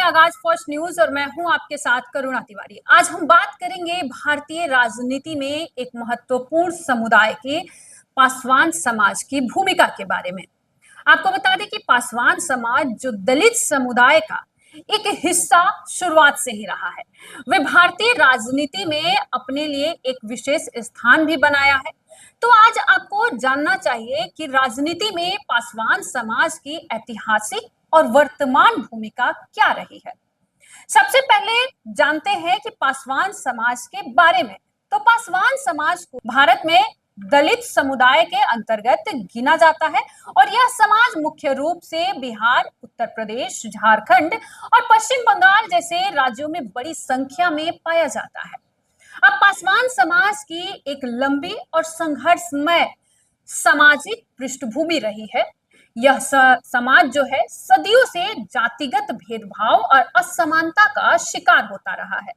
आगाज first news और मैं हूं आपके साथ करुणा तिवारी। आज हम बात करेंगे भारतीय राजनीति में एक महत्वपूर्ण समुदाय के पासवान समाज की भूमिका के बारे में। आपको बता दें कि पासवान समाज जो दलित समुदाय का एक हिस्सा शुरुआत से ही रहा है, वे भारतीय राजनीति में अपने लिए एक विशेष स्थान भी बनाया है। तो आज आपको जानना चाहिए कि राजनीति में पासवान समाज की ऐतिहासिक और वर्तमान भूमिका क्या रही है। सबसे पहले जानते हैं कि पासवान समाज के बारे में। तो पासवान समाज को भारत में दलित समुदाय के अंतर्गत गिना जाता है और यह समाज मुख्य रूप से बिहार, उत्तर प्रदेश, झारखंड और पश्चिम बंगाल जैसे राज्यों में बड़ी संख्या में पाया जाता है। अब पासवान समाज की एक लंबी और संघर्षमय सामाजिक पृष्ठभूमि रही है। यह समाज जो है सदियों से जातिगत भेदभाव और असमानता का शिकार होता रहा है,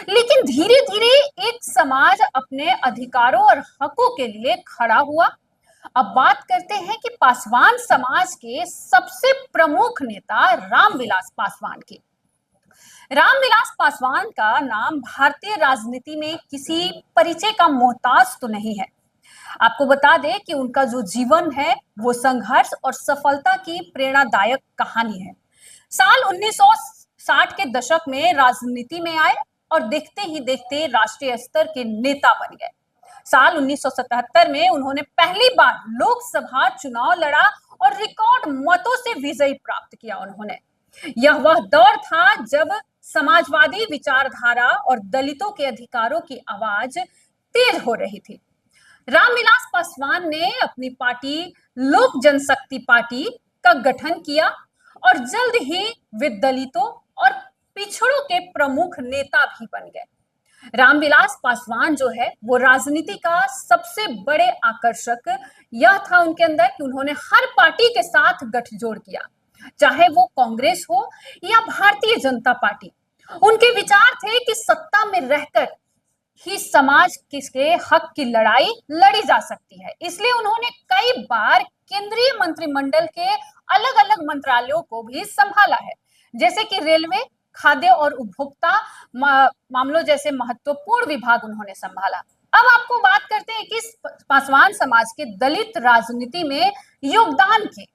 लेकिन धीरे धीरे एक समाज अपने अधिकारों और हकों के लिए खड़ा हुआ। अब बात करते हैं कि पासवान समाज के सबसे प्रमुख नेता रामविलास पासवान की। रामविलास पासवान का नाम भारतीय राजनीति में किसी परिचय का मोहताज तो नहीं है। आपको बता दें कि उनका जो जीवन है वो संघर्ष और सफलता की प्रेरणादायक कहानी है। साल 1960 के दशक में राजनीति में आए और देखते ही देखते राष्ट्रीय स्तर के नेता बन गए। साल 1977 में उन्होंने पहली बार लोकसभा चुनाव लड़ा और रिकॉर्ड मतों से विजय प्राप्त किया उन्होंने। यह वह दौर था जब समाजवादी विचारधारा और दलितों के अधिकारों की आवाज तेज हो रही थी। रामविलास पासवान ने अपनी पार्टी लोक जनशक्ति पार्टी का गठन किया और जल्द ही वे दलितों और पिछड़ों के प्रमुख नेता भी बन गए। रामविलास पासवान जो है वो राजनीति का सबसे बड़े आकर्षक यह था उनके अंदर कि उन्होंने हर पार्टी के साथ गठजोड़ किया, चाहे वो कांग्रेस हो या भारतीय जनता पार्टी। उनके विचार थे कि सत्ता में रहकर ही समाज के हक की लड़ाई लड़ी जा सकती है। इसलिए उन्होंने कई बार केंद्रीय मंत्रिमंडल के अलग अलग मंत्रालयों को भी संभाला है, जैसे कि रेलवे, खाद्य और उपभोक्ता मामलों जैसे महत्वपूर्ण विभाग उन्होंने संभाला। अब आपको बात करते हैं कि पासवान समाज के दलित राजनीति में योगदान की।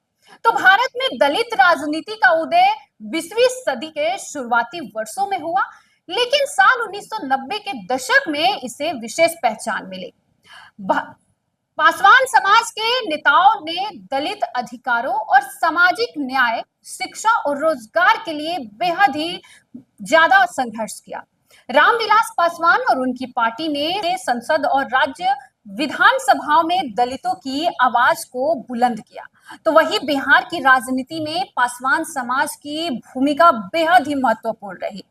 तो भारत में दलित राजनीति का उदय 20वीं सदी के शुरुआती वर्षों में हुआ, लेकिन साल 1990 के दशक में इसे विशेष पहचान मिली। पासवान समाज के नेताओं ने दलित अधिकारों और सामाजिक न्याय, शिक्षा और रोजगार के लिए बेहद ही ज्यादा संघर्ष किया। रामविलास पासवान और उनकी पार्टी ने संसद और राज्य विधानसभाओं में दलितों की आवाज को बुलंद किया। तो वही बिहार की राजनीति में पासवान समाज की भूमिका बेहद ही महत्वपूर्ण रही।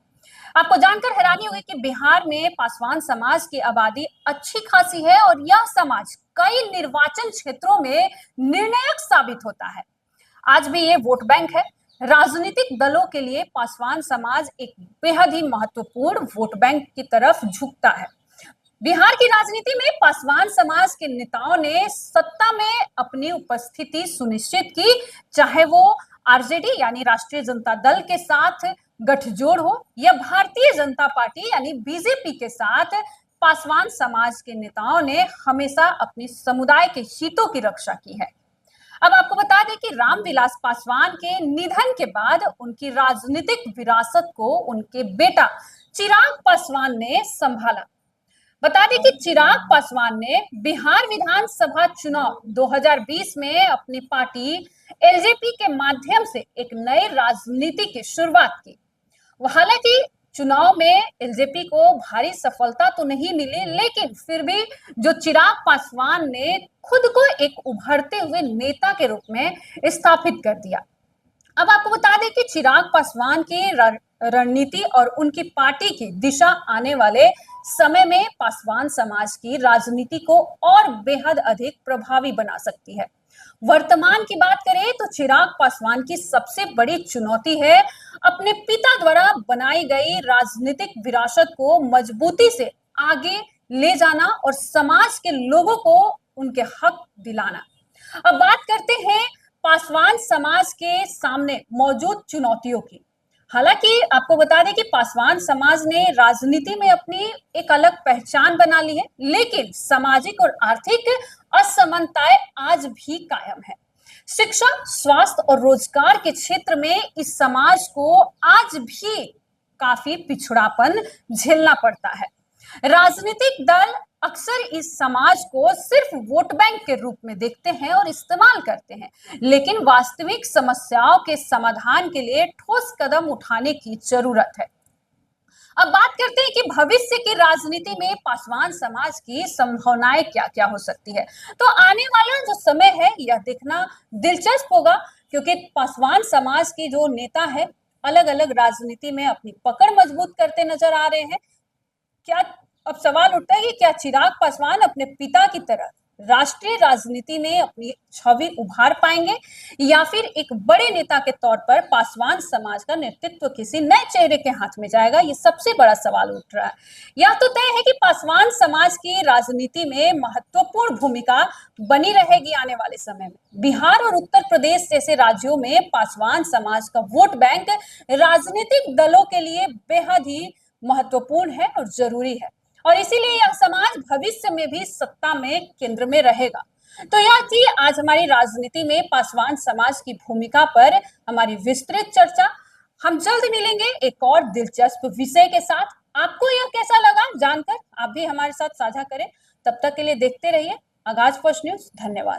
आपको जानकर हैरानी होगी कि बिहार में पासवान समाज की आबादी अच्छी खासी है और यह समाज कई निर्वाचन क्षेत्रों में निर्णायक साबित होता है। आज भी ये वोट बैंक है। राजनीतिक दलों के लिए पासवान समाज एक बेहद ही महत्वपूर्ण वोट बैंक की तरफ झुकता है। बिहार की राजनीति में पासवान समाज के नेताओं ने सत्ता में अपनी उपस्थिति सुनिश्चित की, चाहे वो आरजेडी यानी राष्ट्रीय जनता दल के साथ गठजोड़ हो या भारतीय जनता पार्टी यानी बीजेपी के साथ। पासवान समाज के नेताओं ने हमेशा अपने समुदाय के हितों की रक्षा की है। अब आपको बता दें कि रामविलास पासवान के निधन के बाद उनकी राजनीतिक विरासत को उनके बेटा चिराग पासवान ने संभाला। बता दें कि चिराग पासवान ने बिहार विधानसभा चुनाव 2020 में अपनी पार्टी एलजेपी के माध्यम से एक नए राजनीति की शुरुआत की। हालांकि चुनाव में एलजेपी को भारी सफलता तो नहीं मिली, लेकिन फिर भी जो चिराग पासवान ने खुद को एक उभरते हुए नेता के रूप में स्थापित कर दिया। अब आपको बता दें कि चिराग पासवान की रणनीति और उनकी पार्टी की दिशा आने वाले समय में पासवान समाज की राजनीति को और बेहद अधिक प्रभावी बना सकती है। वर्तमान की बात करें तो चिराग पासवान की सबसे बड़ी चुनौती है अपने पिता द्वारा बनाई गई राजनीतिक विरासत को मजबूती से आगे ले जाना और समाज के लोगों को उनके हक दिलाना। अब बात करते हैं पासवान समाज के सामने मौजूद चुनौतियों की। हालांकि आपको बता दें कि पासवान समाज ने राजनीति में अपनी एक अलग पहचान बना ली है, लेकिन सामाजिक और आर्थिक असमानताएं आज भी कायम है। शिक्षा, स्वास्थ्य और रोजगार के क्षेत्र में इस समाज को आज भी काफी पिछड़ापन झेलना पड़ता है। राजनीतिक दल अक्सर इस समाज को सिर्फ वोट बैंक के रूप में देखते हैं और इस्तेमाल करते हैं, लेकिन वास्तविक समस्याओं के समाधान के लिए ठोस कदम उठाने की जरूरत है। अब बात करते हैं कि भविष्य की राजनीति में पासवान समाज की संभावनाएं क्या-क्या हो सकती है। तो आने वाला जो समय है यह देखना दिलचस्प होगा, क्योंकि पासवान समाज के जो नेता है अलग-अलग राजनीति में अपनी पकड़ मजबूत करते नजर आ रहे हैं। क्या अब सवाल उठता है कि क्या चिराग पासवान अपने पिता की तरह राष्ट्रीय राजनीति में अपनी छवि उभार पाएंगे, या फिर एक बड़े नेता के तौर पर पासवान समाज का नेतृत्व किसी नए चेहरे के हाथ में जाएगा? ये सबसे बड़ा सवाल उठ रहा है। यह तो तय है कि पासवान समाज की राजनीति में महत्वपूर्ण भूमिका बनी रहेगी आने वाले समय में। बिहार और उत्तर प्रदेश जैसे राज्यों में पासवान समाज का वोट बैंक राजनीतिक दलों के लिए बेहद ही महत्वपूर्ण है और जरूरी है, और इसीलिए यह समाज भविष्य में भी सत्ता में केंद्र में रहेगा। तो यह थी आज हमारी राजनीति में पासवान समाज की भूमिका पर हमारी विस्तृत चर्चा। हम जल्द मिलेंगे एक और दिलचस्प विषय के साथ। आपको यह कैसा लगा जानकर आप भी हमारे साथ साझा करें। तब तक के लिए देखते रहिए आगाज फर्स्ट न्यूज। धन्यवाद।